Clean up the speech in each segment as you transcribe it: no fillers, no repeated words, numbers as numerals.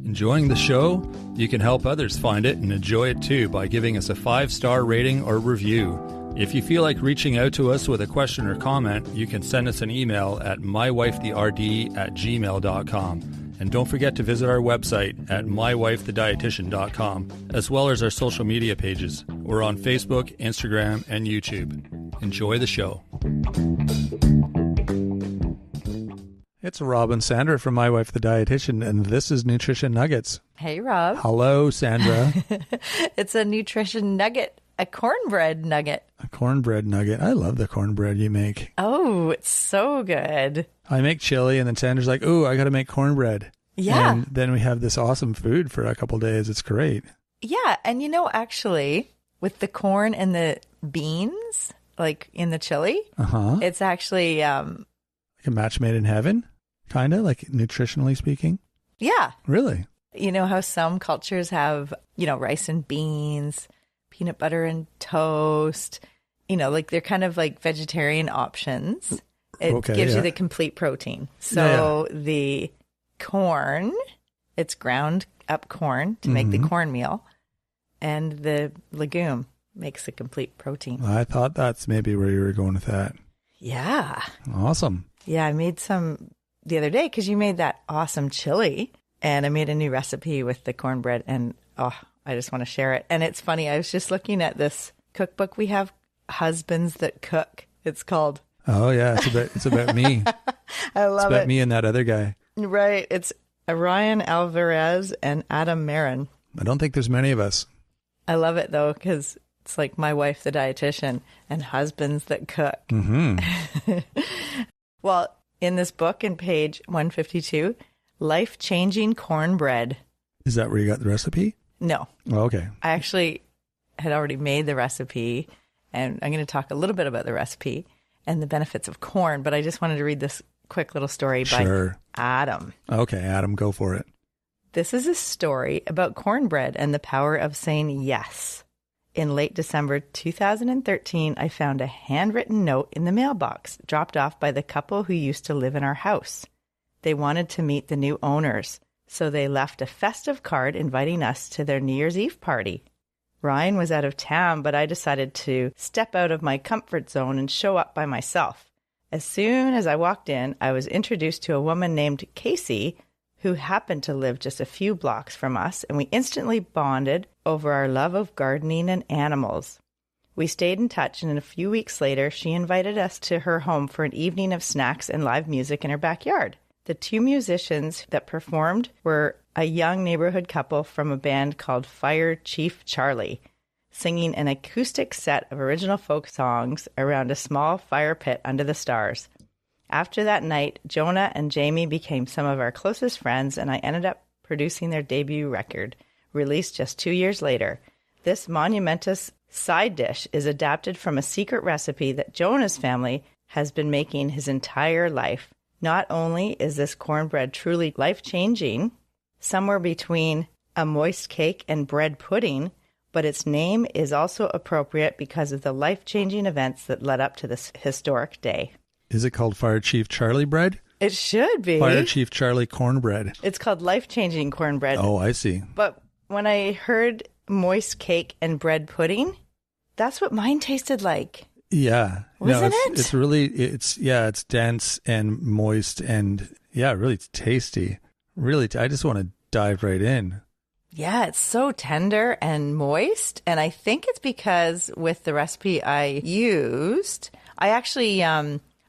Enjoying the show? You can help others find it and enjoy it too by giving us a 5-star rating or review. If you feel like reaching out to us with a question or comment, you can send us an email at mywifetherd@gmail.com. And don't forget to visit our website at mywifethedietitian.com, as well as our social media pages. We're on Facebook, Instagram, and YouTube. Enjoy the show. It's Rob and Sandra from My Wife the Dietitian, and this is Nutrition Nuggets. Hey, Rob. Hello, Sandra. It's a nutrition nugget, a cornbread nugget. A cornbread nugget. I love the cornbread you make. Oh, it's so good. I make chili, and then Sandra's like, "Ooh, I got to make cornbread." Yeah. And then we have this awesome food for a couple days. It's great. Yeah, and actually, with the corn and the beans, like in the chili, it's actually... like a match made in heaven? Kind of, like nutritionally speaking? Yeah. Really? You know how some cultures have, rice and beans, peanut butter and toast, like they're kind of like vegetarian options. It gives you the complete protein. So the corn, it's ground up corn to make the cornmeal, and the legume makes a complete protein. I thought that's maybe where you were going with that. Yeah. Awesome. Yeah, I made some the other day because you made that awesome chili, and I made a new recipe with the cornbread, and I just want to share it. And it's funny, I was just looking at this cookbook we have, Husbands That Cook, it's called. Oh yeah, it's about me. I love it. It's about me and that other guy. Right, it's Ryan Alvarez and Adam Marin. I don't think there's many of us. I love it though, because it's like My Wife the Dietitian and Husbands That Cook. Mm-hmm. Well, in this book, in page 152, life-changing cornbread. Is that where you got the recipe? No. Oh, okay. I actually had already made the recipe, and I'm going to talk a little bit about the recipe and the benefits of corn, but I just wanted to read this quick little story by Adam. Okay, Adam, go for it. This is a story about cornbread and the power of saying yes. In late December 2013, I found a handwritten note in the mailbox dropped off by the couple who used to live in our house. They wanted to meet the new owners, so they left a festive card inviting us to their New Year's Eve party. Ryan was out of town, but I decided to step out of my comfort zone and show up by myself. As soon as I walked in, I was introduced to a woman named Casey, who happened to live just a few blocks from us, and we instantly bonded over our love of gardening and animals. We stayed in touch, and a few weeks later, she invited us to her home for an evening of snacks and live music in her backyard. The two musicians that performed were a young neighborhood couple from a band called Fire Chief Charlie, singing an acoustic set of original folk songs around a small fire pit under the stars. After that night, Jonah and Jamie became some of our closest friends, and I ended up producing their debut record, released just 2 years later. This monumentous side dish is adapted from a secret recipe that Jonah's family has been making his entire life. Not only is this cornbread truly life-changing, somewhere between a moist cake and bread pudding, but its name is also appropriate because of the life-changing events that led up to this historic day. Is it called Fire Chief Charlie bread? It should be. Fire Chief Charlie cornbread. It's called life-changing cornbread. Oh, I see. But when I heard moist cake and bread pudding, that's what mine tasted like. Yeah. Wasn't it? It's really, it's dense and moist and, really tasty. Really, I just want to dive right in. Yeah, it's so tender and moist. And I think it's because with the recipe I used, I actually...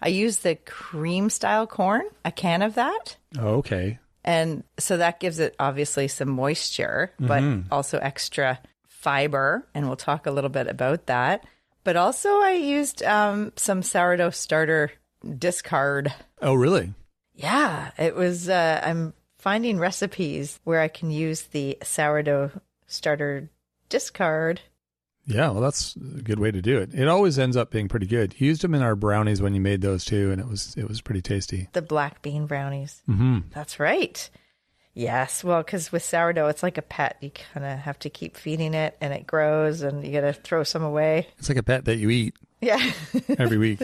I used the cream style corn, a can of that. Oh, okay. And so that gives it obviously some moisture, but also extra fiber. And we'll talk a little bit about that. But also I used some sourdough starter discard. Oh, really? Yeah, it was, I'm finding recipes where I can use the sourdough starter discard. Yeah, well, that's a good way to do it. It always ends up being pretty good. You used them in our brownies when you made those too, and it was pretty tasty. The black bean brownies. Mm-hmm. That's right. Yes, well, because with sourdough, it's like a pet. You kind of have to keep feeding it, and it grows, and you got to throw some away. It's like a pet that you eat. Yeah. Every week.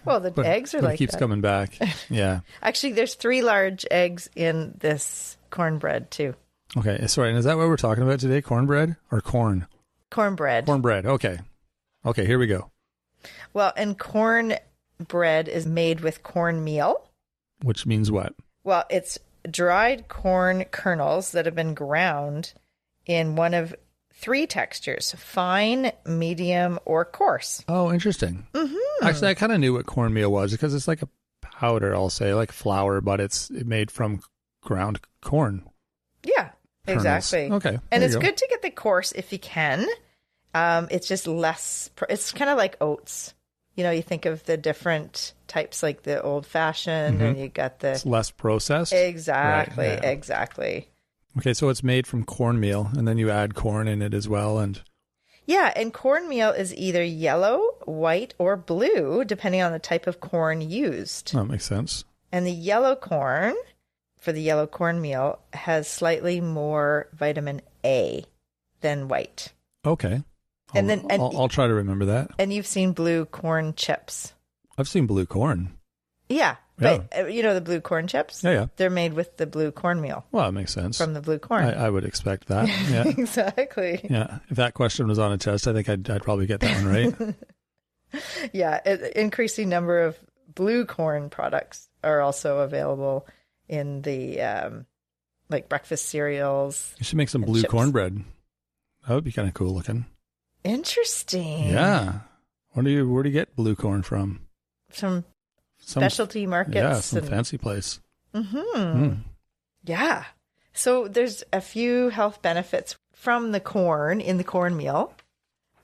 Well, eggs are like that. It keeps coming back. Yeah. Actually, there's 3 large eggs in this cornbread too. Okay, sorry. And is that what we're talking about today? Cornbread or corn? Cornbread. Cornbread. Okay. Okay, here we go. Well, and cornbread is made with cornmeal. Which means what? Well, it's dried corn kernels that have been ground in one of 3 textures: fine, medium, or coarse. Oh, interesting. Actually, I kind of knew what cornmeal was because it's like a powder, I'll say, like flour, but it's made from ground corn. Yeah, kernels. Exactly. Okay. And it's good to get the coarse if you can. It's just less, it's kind of like oats. You know, you think of the different types, like the old fashioned, and you got the... It's less processed. Exactly, Right, yeah. exactly. Okay, so it's made from cornmeal, and then you add corn in it as well, and... Yeah, and cornmeal is either yellow, white, or blue, depending on the type of corn used. That makes sense. And the yellow corn, for the yellow cornmeal, has slightly more vitamin A than white. Okay. I'll try to remember that. And you've seen blue corn chips. I've seen blue corn. Yeah, but you know the blue corn chips? Yeah. They're made with the blue cornmeal. Well, that makes sense. From the blue corn. I would expect that. Yeah. Exactly. Yeah. If that question was on a test, I think I'd probably get that one right. Yeah. An increasing number of blue corn products are also available in the like breakfast cereals. You should make some blue chips. cornbread. That would be kind of cool looking. Interesting. Yeah. Where do you get blue corn from? Some specialty markets. Yeah, some fancy place. Yeah. So there's a few health benefits from the corn in the cornmeal.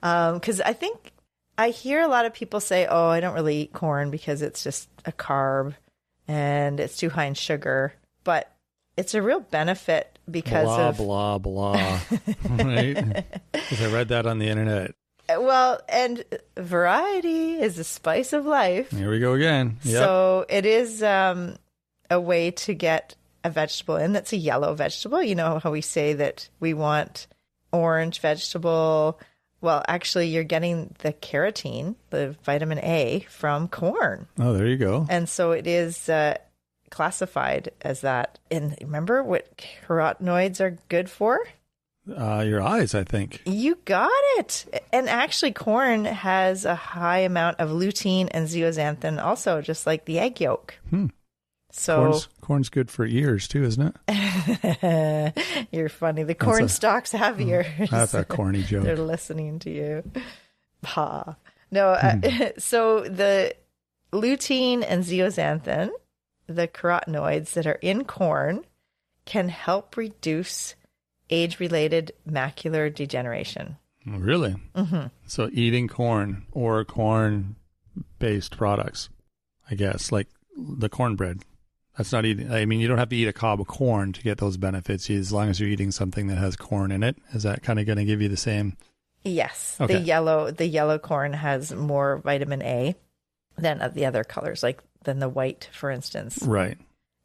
Because I think I hear a lot of people say, oh, I don't really eat corn because it's just a carb and it's too high in sugar. But it's a real benefit because blah, blah. Right? Because I read that on the internet. Well, and variety is the spice of life. Here we go again. Yep. So it is a way to get a vegetable in that's a yellow vegetable. You know how we say that we want orange vegetable? Well, actually, you're getting the carotene, the vitamin A, from corn. Oh, there you go. And so it is classified as that. And remember what carotenoids are good for? Your eyes, I think. You got it. And actually, corn has a high amount of lutein and zeaxanthin also, just like the egg yolk. So corn's good for ears too, isn't it? You're funny. The corn stalks have ears. That's a corny joke. They're listening to you. Ha. No, so the lutein and zeaxanthin, the carotenoids that are in corn, can help reduce age-related macular degeneration. Really? So eating corn or corn-based products, I guess, like the cornbread. That's not eating. I mean, you don't have to eat a cob of corn to get those benefits as long as you're eating something that has corn in it. Is that kind of going to give you the same? Yes. Okay. The yellow corn has more vitamin A than the other colors, like than the white, for instance. Right.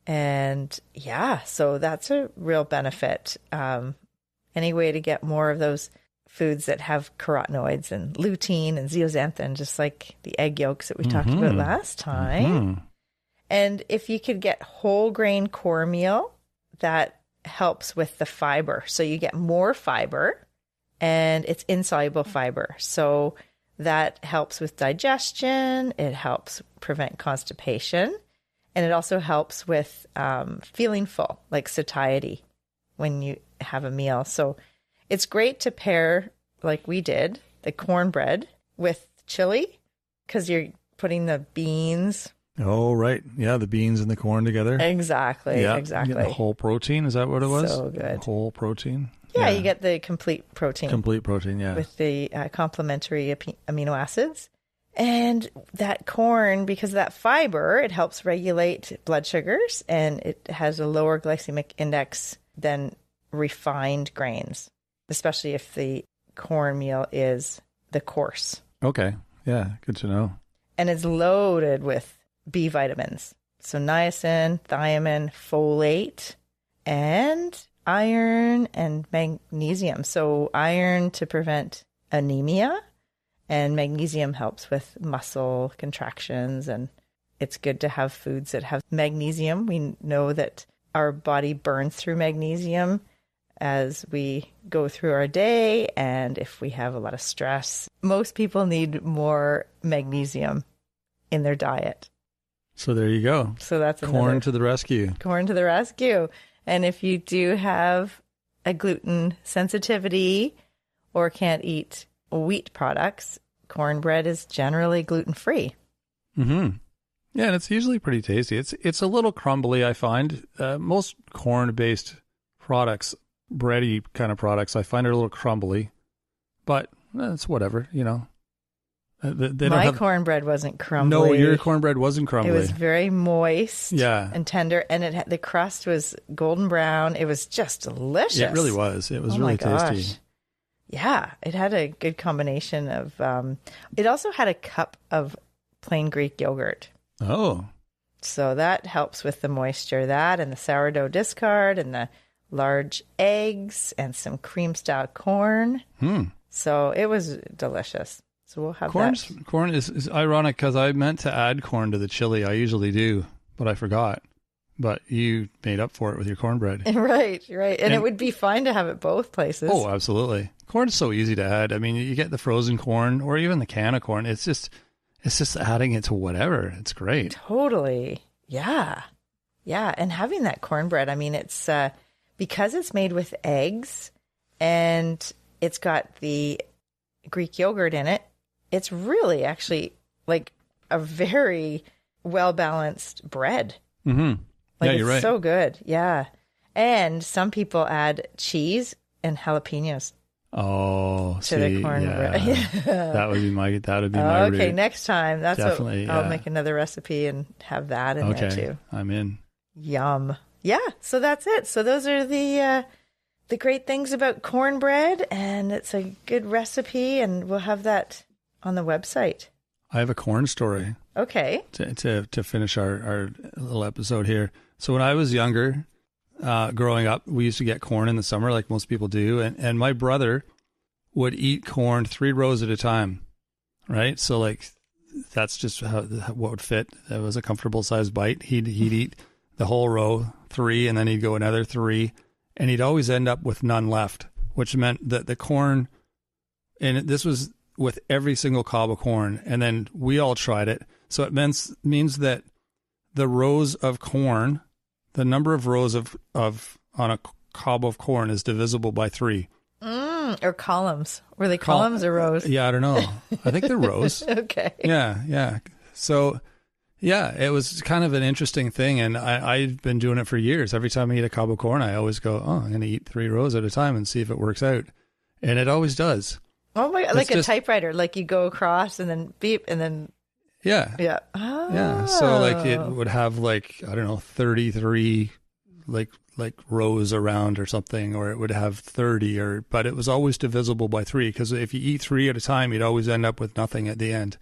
And yeah, so that's a real benefit. Any way to get more of those foods that have carotenoids and lutein and zeaxanthin, just like the egg yolks that we talked about last time. And if you could get whole grain cornmeal, that helps with the fiber. So you get more fiber, and it's insoluble fiber. So that helps with digestion. It helps prevent constipation. And it also helps with feeling full, like satiety when you have a meal. So it's great to pair, like we did, the cornbread with chili, because you're putting the beans. Oh, right. Yeah, the beans and the corn together. Exactly, yeah, exactly. The whole protein, is that what it was? So good. Whole protein? Yeah, you get the complete protein. Complete protein, yeah. With the complementary amino acids. And that corn, because of that fiber, it helps regulate blood sugars, and it has a lower glycemic index than refined grains, especially if the cornmeal is the coarse. Okay. Yeah, good to know. And it's loaded with B vitamins. So niacin, thiamine, folate, and iron and magnesium. So iron to prevent anemia, and magnesium helps with muscle contractions. And it's good to have foods that have magnesium. We know that our body burns through magnesium as we go through our day, and if we have a lot of stress. Most people need more magnesium in their diet. So there you go. So that's corn to the rescue. Corn to the rescue. And if you do have a gluten sensitivity or can't eat wheat products, cornbread is generally gluten-free. Mm-hmm. Yeah, and it's usually pretty tasty. It's a little crumbly, I find. Most corn-based products, bready kind of products, I find are a little crumbly. But it's whatever, you know. My cornbread wasn't crumbly. No, your cornbread wasn't crumbly. It was very moist, yeah, and tender, and the crust was golden brown. It was just delicious. Yeah, it really was. It was really tasty. Yeah, it had a good combination of. It also had a cup of plain Greek yogurt. Oh, so that helps with the moisture. That and the sourdough discard and the large eggs and some cream style corn. So it was delicious. So we'll have that. Corn is ironic because I meant to add corn to the chili. I usually do, but I forgot. But you made up for it with your cornbread. Right. And it would be fine to have it both places. Oh, absolutely. Corn's so easy to add. I mean, you get the frozen corn or even the can of corn. It's just adding it to whatever. It's great. Totally. Yeah. And having that cornbread, I mean, it's because it's made with eggs and it's got the Greek yogurt in it. It's really actually like a very well-balanced bread. Mm-hmm. Like, yeah, you're right. It's so good. Yeah. And some people add cheese and jalapenos. Oh, to the cornbread. Yeah. that would be my okay, route. Next time. That's definitely. I'll make another recipe and have that in there too. I'm in. Yum. Yeah. So that's it. So those are the great things about cornbread, and it's a good recipe, and we'll have that on the website. I have a corn story. Okay. To finish our little episode here. So when I was younger, growing up, we used to get corn in the summer like most people do. And my brother would eat corn 3 rows at a time, right? So like that's just what would fit. That was a comfortable sized bite. He'd eat the whole row, 3, and then he'd go another 3. And he'd always end up with none left, which meant that the corn, and this was with every single cob of corn, and then we all tried it. So it means that the rows of corn, the number of rows of on a cob of corn is divisible by 3. Or columns. Were they columns or rows? Yeah, I don't know. I think they're rows. Okay. Yeah. So, yeah, it was kind of an interesting thing, and I've been doing it for years. Every time I eat a cob of corn, I always go, I'm going to eat 3 rows at a time and see if it works out. And it always does. Oh my God, like a typewriter, like you go across and then beep and then... Yeah. Oh. Yeah. So like it would have like, I don't know, 33 like rows around or something, or it would have 30 but it was always divisible by 3 because if you eat 3 at a time, you'd always end up with nothing at the end.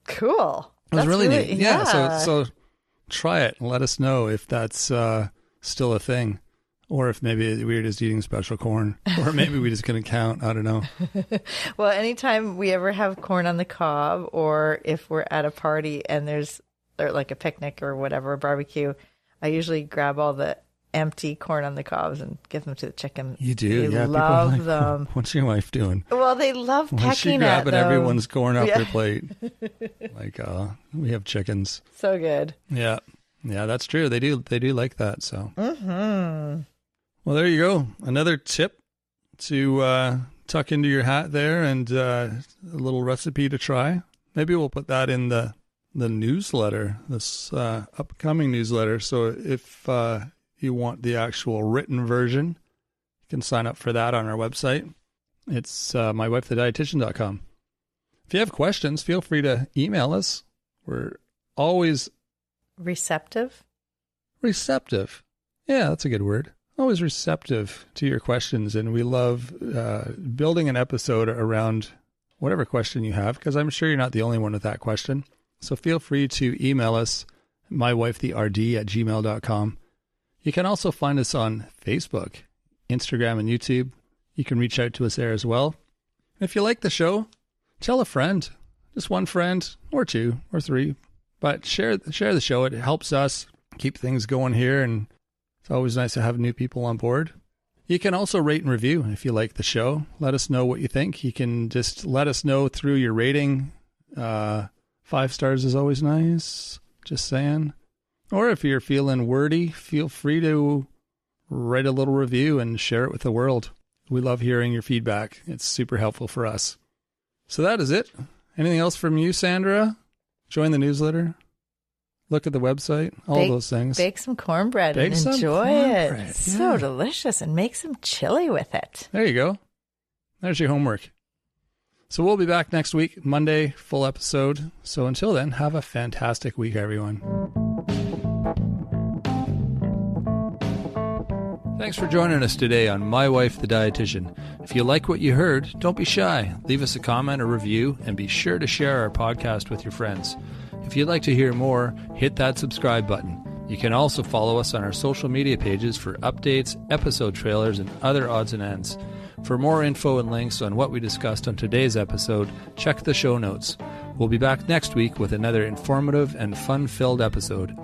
Cool. It was really neat. Yeah. So try it and let us know if that's still a thing. Or if maybe we're just eating special corn. Or maybe we just couldn't count. I don't know. Well, anytime we ever have corn on the cob, or if we're at a party and there's like a picnic or whatever, a barbecue, I usually grab all the empty corn on the cobs and give them to the chicken. You do? They yeah. love people them. What's your wife doing? Well, they love pecking at them. She's grabbing everyone's corn off their plate. Like, we have chickens. So good. Yeah. Yeah, that's true. They do like that. So. Mm-hmm. Well, there you go. Another tip to tuck into your hat there, and a little recipe to try. Maybe we'll put that in the newsletter, this upcoming newsletter. So if you want the actual written version, you can sign up for that on our website. It's mywifethedietitian.com. If you have questions, feel free to email us. We're always receptive. Yeah, that's a good word. Always receptive to your questions, and we love building an episode around whatever question you have, because I'm sure you're not the only one with that question. So feel free to email us, mywifetherd@gmail.com. You can also find us on Facebook, Instagram, and YouTube. You can reach out to us there as well. And if you like the show, tell a friend, just one friend, or 2, or 3, but share the show. It helps us keep things going here, and It's always nice to have new people on board. You can also rate and review if you like the show. Let us know what you think. You can just let us know through your rating. 5 stars is always nice. Just saying. Or if you're feeling wordy, feel free to write a little review and share it with the world. We love hearing your feedback. It's super helpful for us. So that is it. Anything else from you, Sandra? Join the newsletter. Look at the website. All those things. Bake some cornbread and enjoy it. It's so delicious. And make some chili with it. There you go. There's your homework. So we'll be back next week, Monday, full episode. So until then, have a fantastic week, everyone. Thanks for joining us today on My Wife the Dietitian. If you like what you heard, don't be shy. Leave us a comment or review, and be sure to share our podcast with your friends. If you'd like to hear more, hit that subscribe button. You can also follow us on our social media pages for updates, episode trailers, and other odds and ends. For more info and links on what we discussed on today's episode, check the show notes. We'll be back next week with another informative and fun-filled episode.